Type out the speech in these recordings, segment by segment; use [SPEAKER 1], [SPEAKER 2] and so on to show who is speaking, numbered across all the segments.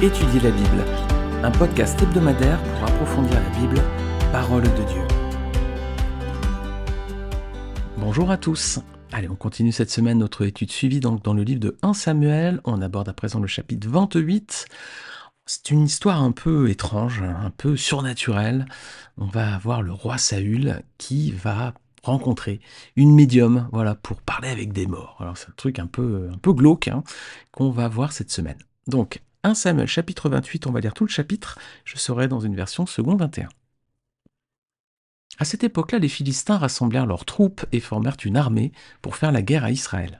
[SPEAKER 1] Étudier la Bible, un podcast hebdomadaire pour approfondir la Bible, parole de Dieu. Bonjour à tous. Allez, on continue cette semaine notre étude suivie donc dans le livre de 1 Samuel. On aborde à présent le chapitre 28. C'est une histoire un peu étrange, un peu surnaturelle. On va avoir le roi Saül qui va rencontrer une médium, pour parler avec des morts. Alors c'est un truc un peu glauque qu'on va voir cette semaine. Donc 1 Samuel chapitre 28, on va lire tout le chapitre. Je serai dans une version second 21. À cette époque-là, les Philistins rassemblèrent leurs troupes et formèrent une armée pour faire la guerre à Israël.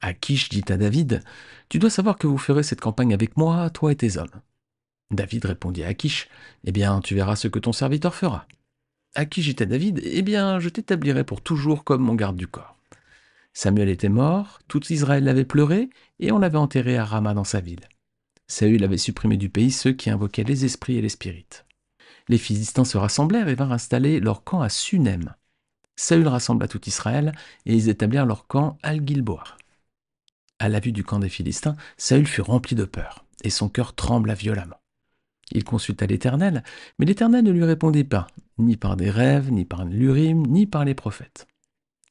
[SPEAKER 1] Akish dit à David, « Tu dois savoir que vous ferez cette campagne avec moi, toi et tes hommes. » David répondit à Akish, « Eh bien, tu verras ce que ton serviteur fera. » Akish dit à David, « Eh bien, je t'établirai pour toujours comme mon garde du corps. » Samuel était mort, tout Israël l'avait pleuré, et on l'avait enterré à Rama dans sa ville. Saül avait supprimé du pays ceux qui invoquaient les esprits et les spirites. Les Philistins se rassemblèrent et vinrent installer leur camp à Sunem. Saül rassembla tout Israël, et ils établirent leur camp à Gilboa. À la vue du camp des Philistins, Saül fut rempli de peur, et son cœur trembla violemment. Il consulta l'Éternel, mais l'Éternel ne lui répondit pas, ni par des rêves, ni par l'Urim, ni par les prophètes.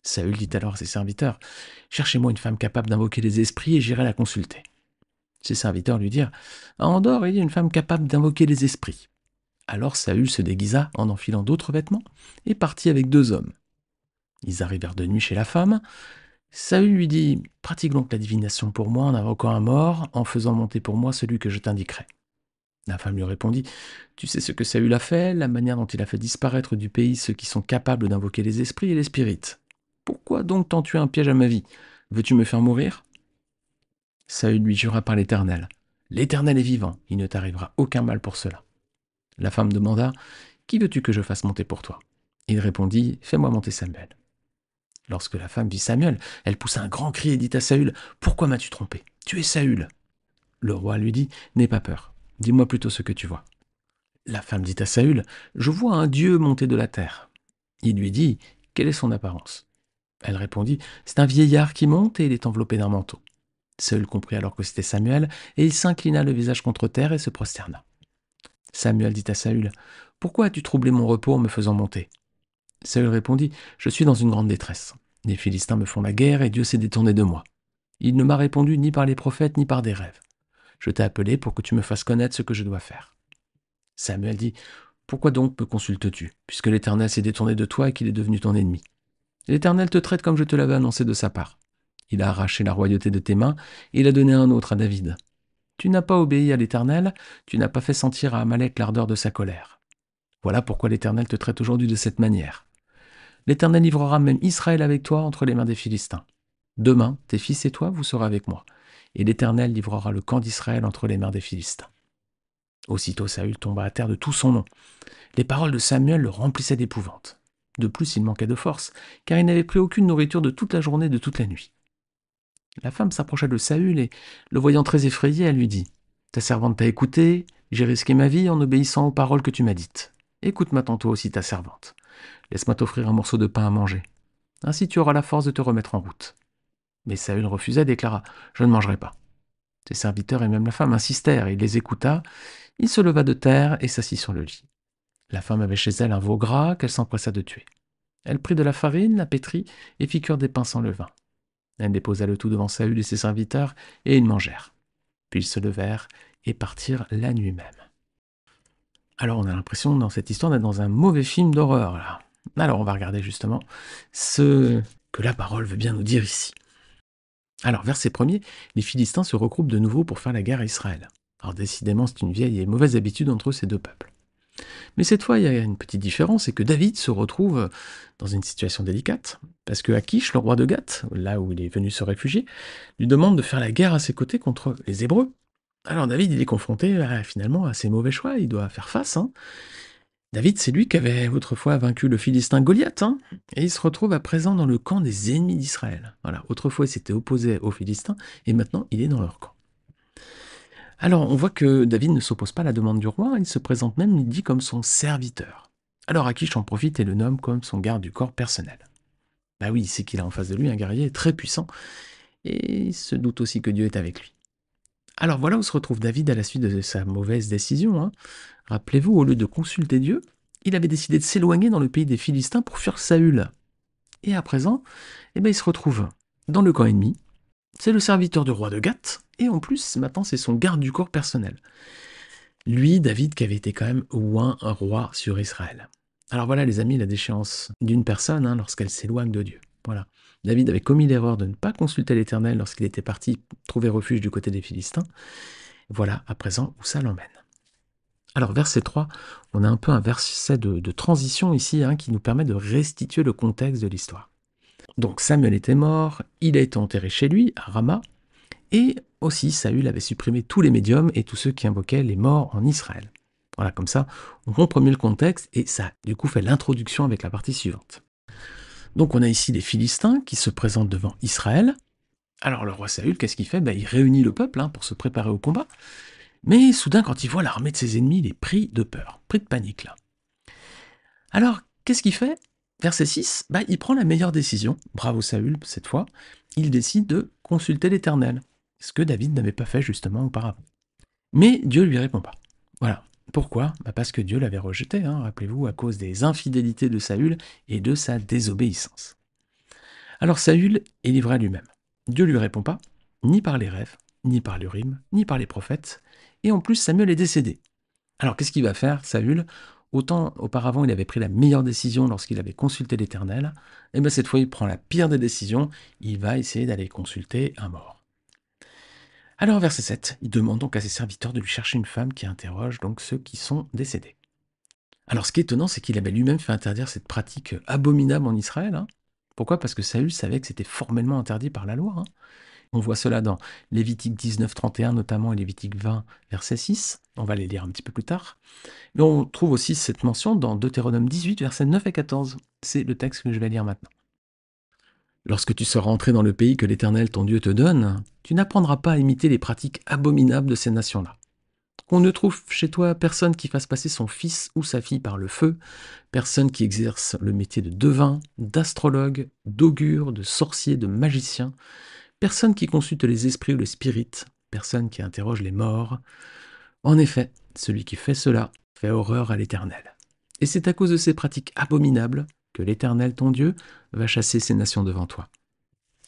[SPEAKER 1] Saül dit alors à ses serviteurs, « Cherchez-moi une femme capable d'invoquer les esprits, et j'irai la consulter. » Ses serviteurs lui dirent, « À Endor, il y a une femme capable d'invoquer les esprits. » Alors Saül se déguisa en enfilant d'autres vêtements, et partit avec 2 hommes. Ils arrivèrent de nuit chez la femme. Saül lui dit, « Pratique donc la divination pour moi en invoquant un mort, en faisant monter pour moi celui que je t'indiquerai. » La femme lui répondit, « Tu sais ce que Saül a fait, la manière dont il a fait disparaître du pays ceux qui sont capables d'invoquer les esprits et les spirites. Pourquoi donc tends-tu un piège à ma vie? Veux-tu me faire mourir ?» Saül lui jura par l'Éternel, « L'Éternel est vivant, il ne t'arrivera aucun mal pour cela. » La femme demanda, « Qui veux-tu que je fasse monter pour toi ?» Il répondit, « Fais-moi monter Samuel. » Lorsque la femme vit Samuel, elle poussa un grand cri et dit à Saül, « Pourquoi m'as-tu trompé? Tu es Saül. » Le roi lui dit, « N'aie pas peur, dis-moi plutôt ce que tu vois. » La femme dit à Saül, « Je vois un Dieu monter de la terre. » Il lui dit, « Quelle est son apparence ?» Elle répondit, « C'est un vieillard qui monte et il est enveloppé d'un manteau. » Saül comprit alors que c'était Samuel, et il s'inclina le visage contre terre et se prosterna. Samuel dit à Saül, « Pourquoi as-tu troublé mon repos en me faisant monter ?» Saül répondit, « Je suis dans une grande détresse. Les Philistins me font la guerre et Dieu s'est détourné de moi. Il ne m'a répondu ni par les prophètes ni par des rêves. Je t'ai appelé pour que tu me fasses connaître ce que je dois faire. » Samuel dit, « Pourquoi donc me consultes-tu, puisque l'Éternel s'est détourné de toi et qu'il est devenu ton ennemi? L'Éternel te traite comme je te l'avais annoncé de sa part. Il a arraché la royauté de tes mains et il a donné un autre à David. Tu n'as pas obéi à l'Éternel, tu n'as pas fait sentir à Amalek l'ardeur de sa colère. Voilà pourquoi l'Éternel te traite aujourd'hui de cette manière. L'Éternel livrera même Israël avec toi entre les mains des Philistins. Demain, tes fils et toi, vous serez avec moi, et l'Éternel livrera le camp d'Israël entre les mains des Philistins. » Aussitôt Saül tomba à terre de tout son long. Les paroles de Samuel le remplissaient d'épouvante. De plus, il manquait de force, car il n'avait pris aucune nourriture de toute la journée et de toute la nuit. La femme s'approcha de Saül et, le voyant très effrayé, elle lui dit, « Ta servante t'a écouté, j'ai risqué ma vie en obéissant aux paroles que tu m'as dites. Écoute maintenant toi aussi ta servante. Laisse-moi t'offrir un morceau de pain à manger. Ainsi tu auras la force de te remettre en route. » Mais Saül refusa et déclara, « Je ne mangerai pas. » Ses serviteurs et même la femme insistèrent, et il les écouta. Il se leva de terre et s'assit sur le lit. La femme avait chez elle un veau gras qu'elle s'empressa de tuer. Elle prit de la farine, la pétrit et fit cuire des pains sans levain. Elle déposa le tout devant Saül et ses serviteurs, et ils mangèrent. Puis ils se levèrent et partirent la nuit même. Alors on a l'impression dans cette histoire d'être dans un mauvais film d'horreur là. Alors on va regarder justement ce que la parole veut bien nous dire ici. Alors verset 1er, les Philistins se regroupent de nouveau pour faire la guerre à Israël. Alors décidément c'est une vieille et mauvaise habitude entre ces deux peuples. Mais cette fois, il y a une petite différence, c'est que David se retrouve dans une situation délicate, parce que Akish, le roi de Gath, là où il est venu se réfugier, lui demande de faire la guerre à ses côtés contre les Hébreux. Alors David, il est confronté finalement à ses mauvais choix, il doit faire face. David, c'est lui qui avait autrefois vaincu le Philistin Goliath, et il se retrouve à présent dans le camp des ennemis d'Israël. Voilà, autrefois il s'était opposé aux Philistins, et maintenant il est dans leur camp. Alors, on voit que David ne s'oppose pas à la demande du roi, il se présente même, il dit, comme son serviteur. Alors Akish en profite et le nomme comme son garde du corps personnel. Bah oui, c'est qu'il a en face de lui un guerrier très puissant, et il se doute aussi que Dieu est avec lui. Alors voilà où se retrouve David à la suite de sa mauvaise décision, hein. Rappelez-vous, au lieu de consulter Dieu, il avait décidé de s'éloigner dans le pays des Philistins pour fuir Saül. Et à présent, il se retrouve dans le camp ennemi. C'est le serviteur du roi de Gath, et en plus, maintenant, c'est son garde du corps personnel. Lui, David, qui avait été quand même oint un roi sur Israël. Alors voilà, les amis, la déchéance d'une personne lorsqu'elle s'éloigne de Dieu. Voilà. David avait commis l'erreur de ne pas consulter l'Éternel lorsqu'il était parti trouver refuge du côté des Philistins. Voilà, à présent, où ça l'emmène. Alors, verset 3, on a un peu un verset de transition ici qui nous permet de restituer le contexte de l'histoire. Donc, Samuel était mort, il a été enterré chez lui, à Rama, et aussi Saül avait supprimé tous les médiums et tous ceux qui invoquaient les morts en Israël. Voilà, comme ça, on comprend mieux le contexte et ça, du coup, fait l'introduction avec la partie suivante. Donc, on a ici les Philistins qui se présentent devant Israël. Alors, le roi Saül, qu'est-ce qu'il fait? Il réunit le peuple pour se préparer au combat. Mais soudain, quand il voit l'armée de ses ennemis, il est pris de peur, pris de panique là. Alors, qu'est-ce qu'il fait? Verset 6, il prend la meilleure décision. Bravo Saül, cette fois. Il décide de consulter l'Éternel. Ce que David n'avait pas fait justement auparavant. Mais Dieu lui répond pas. Voilà. Pourquoi? Parce que Dieu l'avait rejeté, rappelez-vous, à cause des infidélités de Saül et de sa désobéissance. Alors Saül est livré à lui-même. Dieu lui répond pas, ni par les rêves, ni par l'Urim, ni par les prophètes, et en plus Samuel est décédé. Alors qu'est-ce qu'il va faire, Saül? Autant auparavant il avait pris la meilleure décision lorsqu'il avait consulté l'Éternel, et cette fois il prend la pire des décisions, il va essayer d'aller consulter un mort. Alors verset 7, il demande donc à ses serviteurs de lui chercher une femme qui interroge donc ceux qui sont décédés. Alors ce qui est étonnant, c'est qu'il avait lui-même fait interdire cette pratique abominable en Israël. Pourquoi? Parce que Saül savait que c'était formellement interdit par la loi. On voit cela dans Lévitique 19, 31 notamment et Lévitique 20, verset 6. On va les lire un petit peu plus tard. Mais on trouve aussi cette mention dans Deutéronome 18, versets 9 et 14. C'est le texte que je vais lire maintenant. Lorsque tu seras entré dans le pays que l'Éternel ton Dieu te donne, tu n'apprendras pas à imiter les pratiques abominables de ces nations-là. Qu'on ne trouve chez toi personne qui fasse passer son fils ou sa fille par le feu, personne qui exerce le métier de devin, d'astrologue, d'augure, de sorcier, de magicien, personne qui consulte les esprits ou les spirites, personne qui interroge les morts. En effet, celui qui fait cela fait horreur à l'Éternel. Et c'est à cause de ces pratiques abominables que l'Éternel ton Dieu va chasser ces nations devant toi.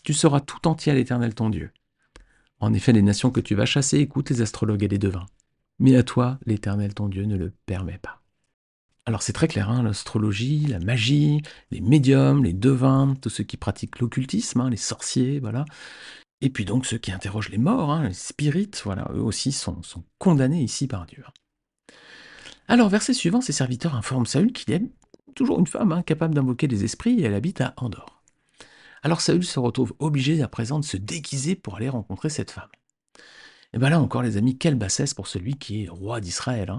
[SPEAKER 1] Tu seras tout entier à l'Éternel ton Dieu. En effet, les nations que tu vas chasser écoutent les astrologues et les devins. Mais à toi, l'Éternel ton Dieu ne le permet pas. Alors c'est très clair, l'astrologie, la magie, les médiums, les devins, tous ceux qui pratiquent l'occultisme, les sorciers, voilà. Et puis donc ceux qui interrogent les morts, les spirites, voilà, eux aussi sont condamnés ici par Dieu. Alors verset suivant, ses serviteurs informent Saül qu'il y a toujours une femme capable d'invoquer les esprits et elle habite à Andorre. Alors Saül se retrouve obligé à présent de se déguiser pour aller rencontrer cette femme. Et bien là encore les amis, quelle bassesse pour celui qui est roi d'Israël.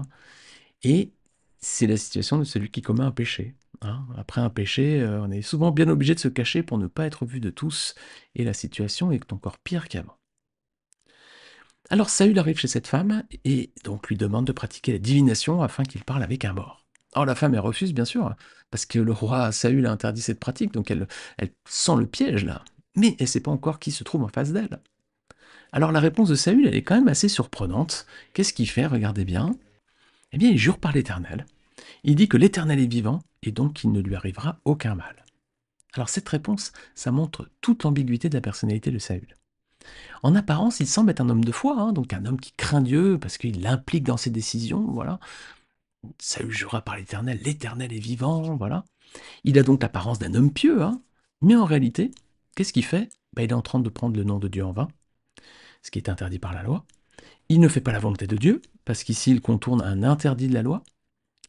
[SPEAKER 1] Et c'est la situation de celui qui commet un péché. Après un péché, on est souvent bien obligé de se cacher pour ne pas être vu de tous, et la situation est encore pire qu'avant. Alors Saül arrive chez cette femme, et donc lui demande de pratiquer la divination afin qu'il parle avec un mort. Alors la femme, elle refuse bien sûr, parce que le roi Saül a interdit cette pratique, donc elle sent le piège là. Mais elle ne sait pas encore qui se trouve en face d'elle. Alors la réponse de Saül, elle est quand même assez surprenante. Qu'est-ce qu'il fait? Regardez bien. Eh bien, il jure par l'Éternel. Il dit que l'Éternel est vivant et donc qu'il ne lui arrivera aucun mal. Alors cette réponse, ça montre toute l'ambiguïté de la personnalité de Saül. En apparence, il semble être un homme de foi, donc un homme qui craint Dieu parce qu'il l'implique dans ses décisions, voilà. Saül jura par l'Éternel est vivant, voilà. Il a donc l'apparence d'un homme pieux, mais en réalité, qu'est-ce qu'il fait? Il est en train de prendre le nom de Dieu en vain, ce qui est interdit par la loi. Il ne fait pas la volonté de Dieu, parce qu'ici il contourne un interdit de la loi.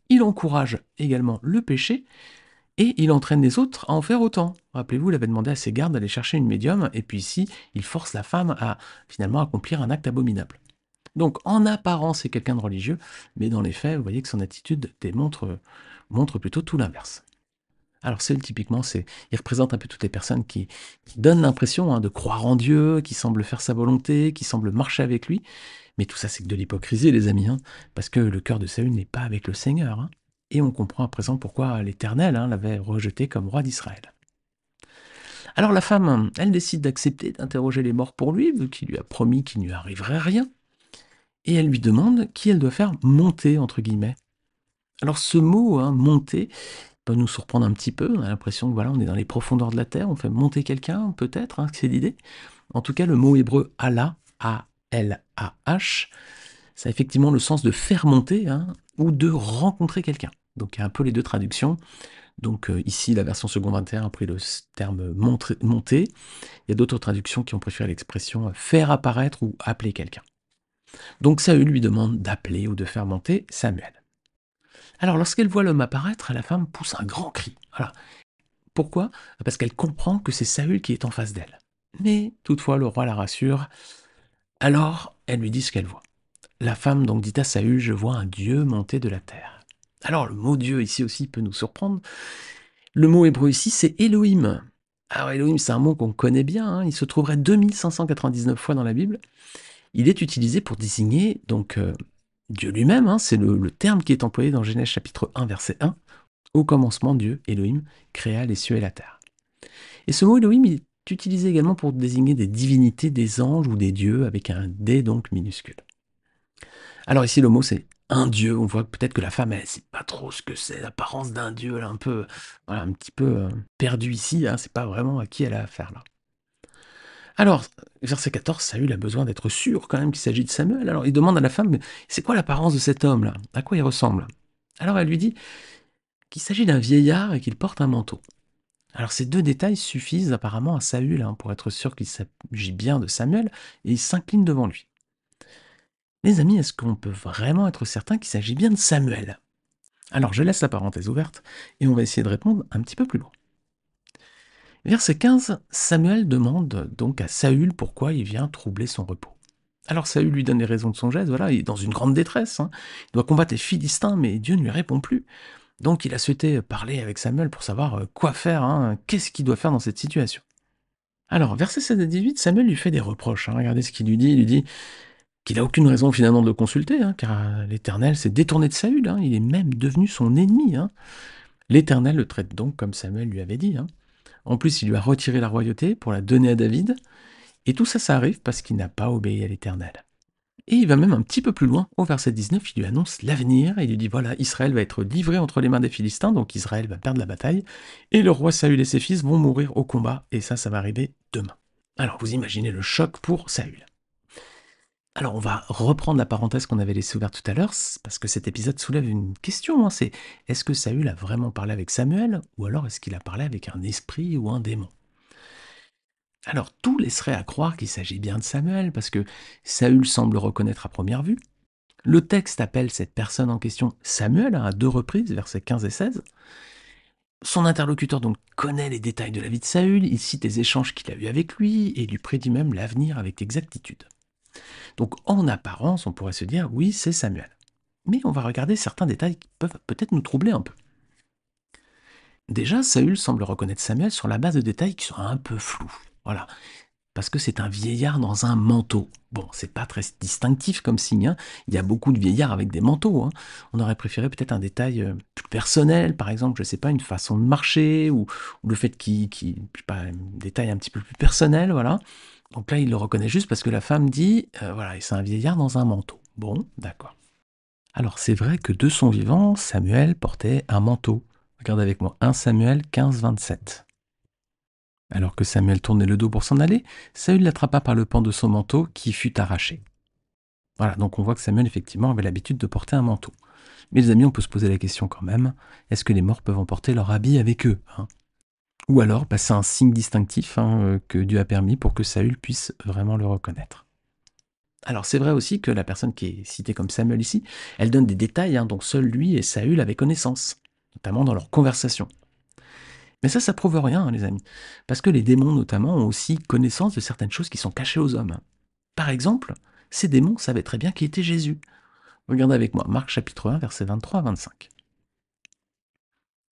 [SPEAKER 1] Il encourage également le péché, et il entraîne les autres à en faire autant. Rappelez-vous, il avait demandé à ses gardes d'aller chercher une médium, et puis ici, il force la femme à finalement accomplir un acte abominable. Donc en apparence, c'est quelqu'un de religieux, mais dans les faits, vous voyez que son attitude montre plutôt tout l'inverse. Alors Saül, typiquement, il représente un peu toutes les personnes qui donnent l'impression de croire en Dieu, qui semblent faire sa volonté, qui semblent marcher avec lui. Mais tout ça, c'est que de l'hypocrisie, les amis, parce que le cœur de Saül n'est pas avec le Seigneur. Et on comprend à présent pourquoi l'Éternel l'avait rejeté comme roi d'Israël. Alors la femme, elle décide d'accepter d'interroger les morts pour lui, vu qu'il lui a promis qu'il ne lui arriverait rien. et elle lui demande qui elle doit faire monter, entre guillemets. Alors ce mot, hein, monter, peut nous surprendre un petit peu. On a l'impression que voilà, on est dans les profondeurs de la terre, on fait monter quelqu'un, peut-être, hein, c'est l'idée. En tout cas, le mot hébreu Allah, A-L-A-H, ça a effectivement le sens de faire monter, hein, ou de rencontrer quelqu'un. Donc il y a un peu les deux traductions. Donc ici, la version secondaire a pris le terme monter. Il y a d'autres traductions qui ont préféré l'expression faire apparaître ou appeler quelqu'un. Donc Saül lui demande d'appeler ou de faire monter Samuel. Alors lorsqu'elle voit l'homme apparaître, la femme pousse un grand cri. Voilà. Pourquoi? Parce qu'elle comprend que c'est Saül qui est en face d'elle. Mais toutefois, le roi la rassure. Alors, elle lui dit ce qu'elle voit. La femme donc dit à Saül, je vois un dieu monter de la terre. Alors, le mot Dieu ici aussi peut nous surprendre. Le mot hébreu ici, c'est Elohim. Alors, Elohim, c'est un mot qu'on connaît bien. Hein. Il se trouverait 2599 fois dans la Bible. Il est utilisé pour désigner donc Dieu lui-même. Hein. C'est le terme qui est employé dans Genèse chapitre 1, verset 1. Au commencement, Dieu, Elohim, créa les cieux et la terre. Et ce mot Elohim est utilisé également pour désigner des divinités, des anges ou des dieux, avec un D donc minuscule. Alors ici, le mot c'est un dieu. On voit peut-être que la femme, elle ne sait pas trop ce que c'est, l'apparence d'un dieu. Elle est un peu, voilà, un petit peu perdue ici. Hein, c'est pas vraiment à qui elle a affaire là. Alors, verset 14, Saül a besoin d'être sûr quand même qu'il s'agit de Samuel. Alors il demande à la femme, mais c'est quoi l'apparence de cet homme là? À quoi il ressemble? Alors elle lui dit qu'il s'agit d'un vieillard et qu'il porte un manteau. Alors ces deux détails suffisent apparemment à Saül hein, pour être sûr qu'il s'agit bien de Samuel, et il s'incline devant lui. Les amis, est-ce qu'on peut vraiment être certain qu'il s'agit bien de Samuel? Alors je laisse la parenthèse ouverte, et on va essayer de répondre un petit peu plus loin. Verset 15, Samuel demande donc à Saül pourquoi il vient troubler son repos. Alors Saül lui donne les raisons de son geste, voilà, il est dans une grande détresse, hein. Il doit combattre les Philistins, mais Dieu ne lui répond plus. Donc il a souhaité parler avec Samuel pour savoir quoi faire, hein, qu'est-ce qu'il doit faire dans cette situation. Alors, versets 16 à 18, Samuel lui fait des reproches. Hein. Regardez ce qu'il lui dit. Il lui dit qu'il n'a aucune raison finalement de le consulter, hein, car l'Éternel s'est détourné de Saül. Hein. Il est même devenu son ennemi. Hein. L'Éternel le traite donc comme Samuel lui avait dit. Hein. En plus, il lui a retiré la royauté pour la donner à David. Et tout ça, ça arrive parce qu'il n'a pas obéi à l'Éternel. Et il va même un petit peu plus loin. Au verset 19, il lui annonce l'avenir. Il lui dit, voilà, Israël va être livré entre les mains des Philistins, donc Israël va perdre la bataille. Et le roi Saül et ses fils vont mourir au combat. Et ça va arriver demain. Alors, vous imaginez le choc pour Saül. Alors, on va reprendre la parenthèse qu'on avait laissée ouverte tout à l'heure, parce que cet épisode soulève une question. Hein, c'est, est-ce que Saül a vraiment parlé avec Samuel, ou alors est-ce qu'il a parlé avec un esprit ou un démon? Alors, tout laisserait à croire qu'il s'agit bien de Samuel, parce que Saül semble reconnaître à première vue. Le texte appelle cette personne en question Samuel à 2 reprises, versets 15 et 16. Son interlocuteur donc connaît les détails de la vie de Saül, il cite les échanges qu'il a eus avec lui et lui prédit même l'avenir avec exactitude. Donc en apparence, on pourrait se dire oui, c'est Samuel. Mais on va regarder certains détails qui peuvent peut-être nous troubler un peu. Déjà, Saül semble reconnaître Samuel sur la base de détails qui sont un peu flous. Voilà. Parce que c'est un vieillard dans un manteau. Bon, c'est pas très distinctif comme signe. Hein. Il y a beaucoup de vieillards avec des manteaux. Hein. On aurait préféré peut-être un détail plus personnel, par exemple, je sais pas, une façon de marcher, ou le fait qu'il, je sais pas, un détail un petit peu plus personnel, voilà. Donc là, il le reconnaît juste parce que la femme dit, voilà, c'est un vieillard dans un manteau. Bon, d'accord. Alors c'est vrai que de son vivant, Samuel portait un manteau. Regarde avec moi, 1 Samuel 15, 27. Alors que Samuel tournait le dos pour s'en aller, Saül l'attrapa par le pan de son manteau qui fut arraché. Voilà, donc on voit que Samuel effectivement avait l'habitude de porter un manteau. Mais les amis, on peut se poser la question quand même, est-ce que les morts peuvent emporter leur habit avec eux hein? Ou alors, c'est un signe distinctif hein, que Dieu a permis pour que Saül puisse vraiment le reconnaître. Alors c'est vrai aussi que la personne qui est citée comme Samuel ici, elle donne des détails dont seul lui et Saül avaient connaissance, notamment dans leur conversation. Mais ça prouve rien, les amis. Parce que les démons, notamment, ont aussi connaissance de certaines choses qui sont cachées aux hommes. Par exemple, ces démons savaient très bien qui était Jésus. Regardez avec moi, Marc chapitre 1, versets 23 à 25.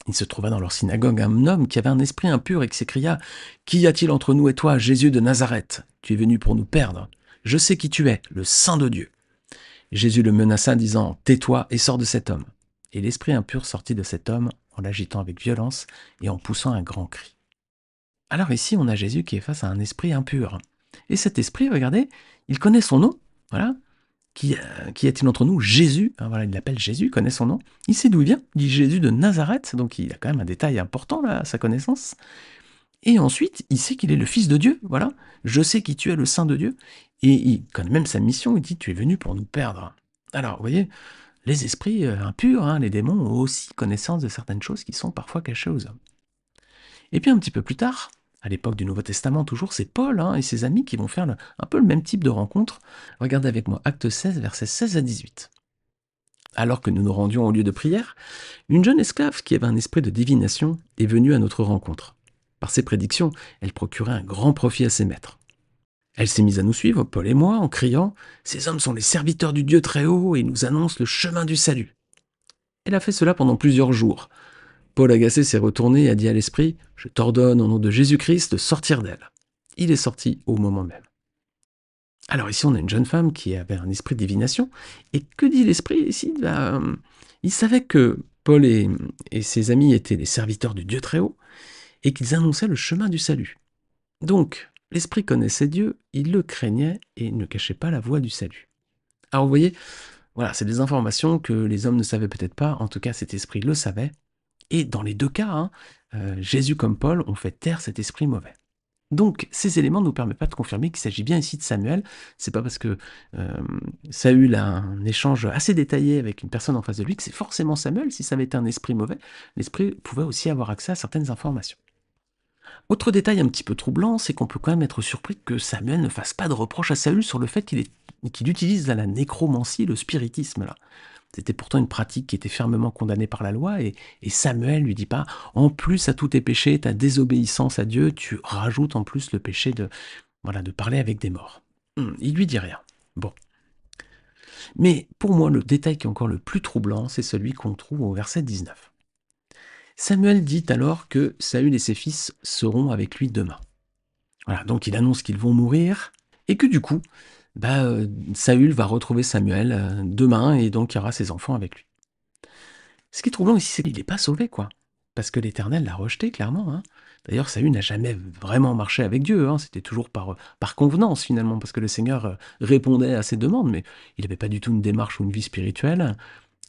[SPEAKER 1] Il se trouva dans leur synagogue un homme qui avait un esprit impur et qui s'écria « Qu'y a-t-il entre nous et toi, Jésus de Nazareth? Tu es venu pour nous perdre. Je sais qui tu es, le Saint de Dieu. » Jésus le menaça, disant « Tais-toi et sors de cet homme. » Et l'esprit impur sortit de cet homme en l'agitant avec violence et en poussant un grand cri. Alors ici, on a Jésus qui est face à un esprit impur. Et cet esprit, regardez, il connaît son nom, voilà, Qui a-t-il entre nous? Jésus, hein, voilà, il l'appelle Jésus, il connaît son nom. Il sait d'où il vient, il dit Jésus de Nazareth, donc il a quand même un détail important là, à sa connaissance. Et ensuite, il sait qu'il est le Fils de Dieu, voilà. Je sais qui tu es, le Saint de Dieu. Et il connaît même sa mission, il dit tu es venu pour nous perdre. Alors, vous voyez, les esprits impurs, hein, les démons, ont aussi connaissance de certaines choses qui sont parfois cachées aux hommes. Et puis un petit peu plus tard, à l'époque du Nouveau Testament toujours, c'est Paul et ses amis qui vont faire un peu le même type de rencontre. Regardez avec moi, Acte 16, versets 16 à 18. Alors que nous nous rendions au lieu de prière, une jeune esclave qui avait un esprit de divination est venue à notre rencontre. Par ses prédictions, elle procurait un grand profit à ses maîtres. Elle s'est mise à nous suivre, Paul et moi, en criant « Ces hommes sont les serviteurs du Dieu très haut et ils nous annoncent le chemin du salut ». Elle a fait cela pendant plusieurs jours. Paul agacé s'est retourné et a dit à l'esprit « Je t'ordonne au nom de Jésus-Christ de sortir d'elle ». Il est sorti au moment même. Alors ici, on a une jeune femme qui avait un esprit de divination. Et que dit l'esprit ici? Il savait que Paul et ses amis étaient les serviteurs du Dieu très haut et qu'ils annonçaient le chemin du salut. Donc, l'esprit connaissait Dieu, il le craignait et ne cachait pas la voie du salut. Alors vous voyez, voilà, c'est des informations que les hommes ne savaient peut-être pas, en tout cas cet esprit le savait. Et dans les deux cas, Jésus comme Paul ont fait taire cet esprit mauvais. Donc, ces éléments ne nous permettent pas de confirmer qu'il s'agit bien ici de Samuel. C'est pas parce que Saül a un échange assez détaillé avec une personne en face de lui que c'est forcément Samuel. Si ça avait été un esprit mauvais, l'esprit pouvait aussi avoir accès à certaines informations. Autre détail un petit peu troublant, c'est qu'on peut quand même être surpris que Samuel ne fasse pas de reproche à Saül sur le fait qu'il utilise la nécromancie, le spiritisme là. C'était pourtant une pratique qui était fermement condamnée par la loi, et Samuel lui dit pas « En plus à tous tes péchés, ta désobéissance à Dieu, tu rajoutes en plus le péché de parler avec des morts. » Il lui dit rien. Bon. Mais pour moi, le détail qui est encore le plus troublant, c'est celui qu'on trouve au verset 19. Samuel dit alors que Saül et ses fils seront avec lui demain. Voilà, donc il annonce qu'ils vont mourir, et que du coup, Saül va retrouver Samuel demain, et donc il y aura ses enfants avec lui. Ce qui est troublant ici, c'est qu'il n'est pas sauvé, quoi. Parce que l'Éternel l'a rejeté, clairement. D'ailleurs, Saül n'a jamais vraiment marché avec Dieu. C'était toujours par convenance, finalement, parce que le Seigneur répondait à ses demandes, mais il n'avait pas du tout une démarche ou une vie spirituelle.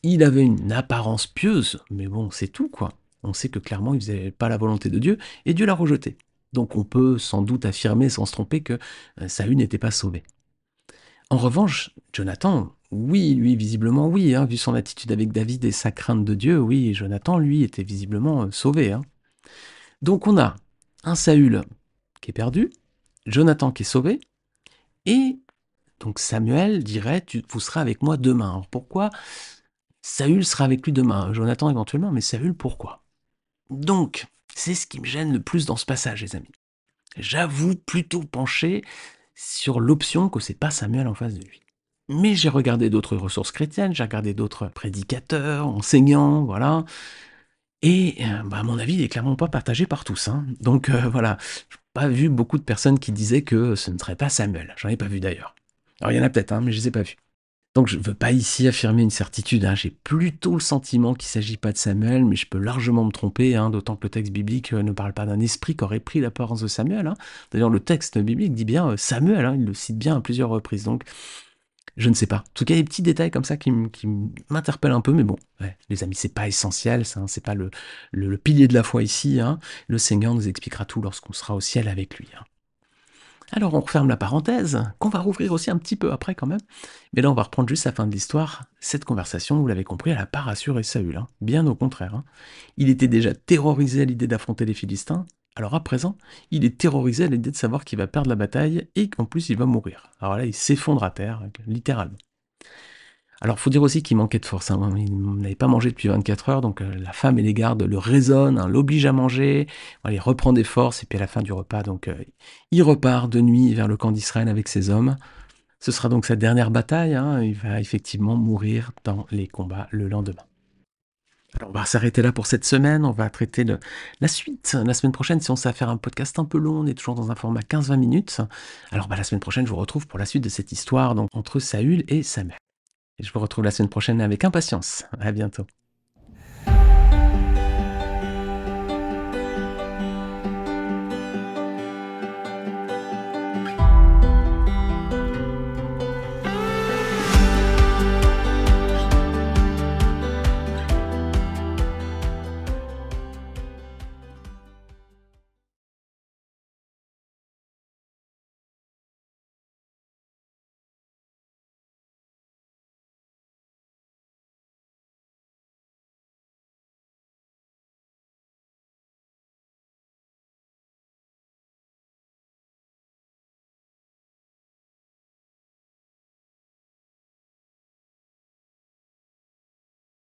[SPEAKER 1] Il avait une apparence pieuse, mais bon, c'est tout, quoi. On sait que clairement, il ne faisait pas la volonté de Dieu, et Dieu l'a rejeté. Donc on peut sans doute affirmer, sans se tromper, que Saül n'était pas sauvé. En revanche, Jonathan, oui, lui, visiblement, oui, vu son attitude avec David et sa crainte de Dieu, oui, Jonathan, lui, était visiblement sauvé. Donc on a un Saül qui est perdu, Jonathan qui est sauvé, et donc Samuel dirait « Vous serez avec moi demain ». Alors pourquoi Saül sera avec lui demain? Jonathan éventuellement, mais Saül, pourquoi? Donc, c'est ce qui me gêne le plus dans ce passage, les amis. J'avoue plutôt pencher sur l'option que c'est pas Samuel en face de lui. Mais j'ai regardé d'autres ressources chrétiennes, j'ai regardé d'autres prédicateurs, enseignants, voilà. Et à mon avis, il est clairement pas partagé par tous. Donc voilà, j'ai pas vu beaucoup de personnes qui disaient que ce ne serait pas Samuel. J'en ai pas vu d'ailleurs. Alors il y en a peut-être, mais je les ai pas vus. Donc je ne veux pas ici affirmer une certitude, j'ai plutôt le sentiment qu'il ne s'agit pas de Samuel, mais je peux largement me tromper, d'autant que le texte biblique ne parle pas d'un esprit qui aurait pris l'apparence de Samuel. D'ailleurs, le texte biblique dit bien Samuel, il le cite bien à plusieurs reprises, donc je ne sais pas. En tout cas, il y a des petits détails comme ça qui m'interpellent un peu, mais bon, les amis, c'est pas essentiel, ça, c'est pas le pilier de la foi ici. Le Seigneur nous expliquera tout lorsqu'on sera au ciel avec lui. Alors on referme la parenthèse, qu'on va rouvrir aussi un petit peu après quand même. Mais là on va reprendre juste la fin de l'histoire. Cette conversation, vous l'avez compris, elle n'a pas rassuré Saül. Bien au contraire. Il était déjà terrorisé à l'idée d'affronter les Philistins. Alors à présent, il est terrorisé à l'idée de savoir qu'il va perdre la bataille et qu'en plus il va mourir. Alors là, il s'effondre à terre, littéralement. Alors, faut dire aussi qu'il manquait de force. Il n'avait pas mangé depuis 24 heures, donc la femme et les gardes le raisonnent, l'obligent à manger. Voilà, il reprend des forces, et puis à la fin du repas, donc il repart de nuit vers le camp d'Israël avec ses hommes. Ce sera donc sa dernière bataille. Il va effectivement mourir dans les combats le lendemain. Alors, on va s'arrêter là pour cette semaine. On va traiter la suite. La semaine prochaine, si on sait faire un podcast un peu long, on est toujours dans un format 15-20 minutes. Alors, la semaine prochaine, je vous retrouve pour la suite de cette histoire donc, entre Saül et Samuel. Et je vous retrouve la semaine prochaine avec impatience. À bientôt.